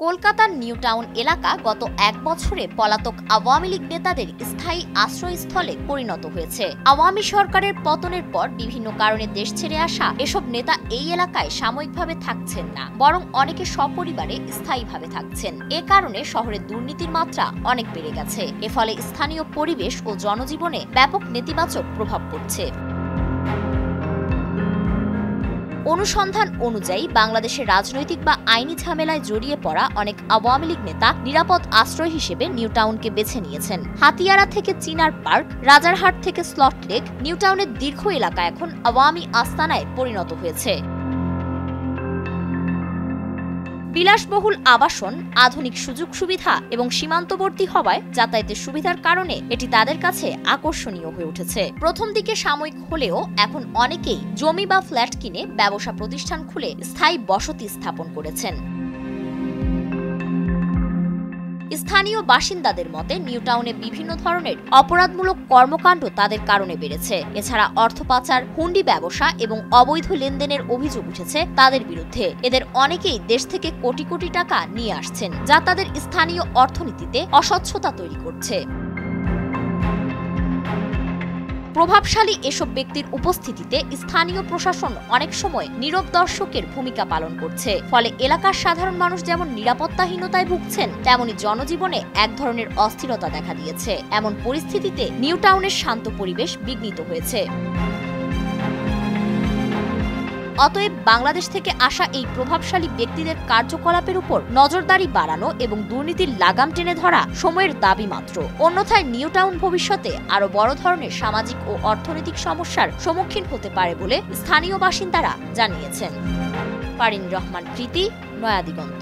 কলকাতার new town এলাকা গত এক বছরে পলাতক আওয়ামী লীগ নেতাদের স্থায়ী আশ্রয়স্থলে পরিণত হয়েছে। আওয়ামী সরকারের পতনের পর বিভিন্ন কারণে দেশ ছেড়ে আসা এসব নেতা এই এলাকায় সাময়িকভাবে থাকছেন না, বরং অনেকে সপরিবারে স্থায়ীভাবে থাকছেন। এ কারণে শহরের দুর্নীতির মাত্রা অনেক বেড়ে গেছে। এ ফলে স্থানীয় পরিবেশ ও জনজীবনে ব্যাপক নেতিবাচক প্রভাব পড়ছে। অনুসন্ধান অনুযায়ী বাংলাদেশের রাজনৈতিক বা আইনি ঝামেলায় জড়িয়ে পড়া অনেক আওয়ামী লীগ নেতা নিরাপদ আশ্রয় হিসেবে নিউ টাউনকে বেছে নিয়েছেন। হাতিয়ারা থেকে চিনার পার্ক, রাজারহাট থেকে স্লট লেক, নিউ টাউনের দীর্ঘ এলাকা এখন আওয়ামী আস্তানায় পরিণত হয়েছে। বিলাসবহুল আবাসন, আধুনিক সুযোগ সুবিধা এবং সীমান্তবর্তী হওয়ায় যাতায়াতের সুবিধার কারণে এটি তাদের কাছে আকর্ষণীয় হয়ে উঠেছে। প্রথম দিকে সাময়িক হলেও এখন অনেকেই জমি বা ফ্ল্যাট কিনে ব্যবসা প্রতিষ্ঠান খুলে স্থায়ী বসতি স্থাপন করেছেন। স্থানীয় বাসিন্দাদের মতে নিউ টাউনে বিভিন্ন ধরনের অপরাধমূলক কর্মকাণ্ড তাদের কারণে বেড়েছে। এছাড়া অর্থ পাচার, হুন্ডি ব্যবসা এবং অবৈধ লেনদেনের অভিযোগ উঠেছে তাদের বিরুদ্ধে। এদের অনেকেই দেশ থেকে কোটি কোটি টাকা নিয়ে আসছেন, যা তাদের স্থানীয় অর্থনীতিতে অস্বচ্ছতা তৈরি করছে। প্রভাবশালী এসব ব্যক্তির উপস্থিতিতে স্থানীয় প্রশাসন অনেক সময় নীরব দর্শকের ভূমিকা পালন করছে। ফলে এলাকার সাধারণ মানুষ যেমন নিরাপত্তাহীনতায় ভুগছেন, তেমনি জনজীবনে এক ধরনের অস্থিরতা দেখা দিয়েছে। এমন পরিস্থিতিতে নিউ টাউনের শান্ত পরিবেশ বিঘ্নিত হয়েছে। অতএব বাংলাদেশ থেকে আসা এই প্রভাবশালী ব্যক্তিদের কার্যকলাপের উপর নজরদারি বাড়ানো এবং দুর্নীতির লাগাম টেনে ধরা সময়ের দাবি মাত্র। অন্যথায় নিউ টাউন ভবিষ্যতে আরো বড় ধরনের সামাজিক ও অর্থনৈতিক সমস্যার সম্মুখীন হতে পারে বলে স্থানীয় বাসিন্দারা জানিয়েছেন। ফারিন রহমান প্রীতি, নয়া দিগন্ত।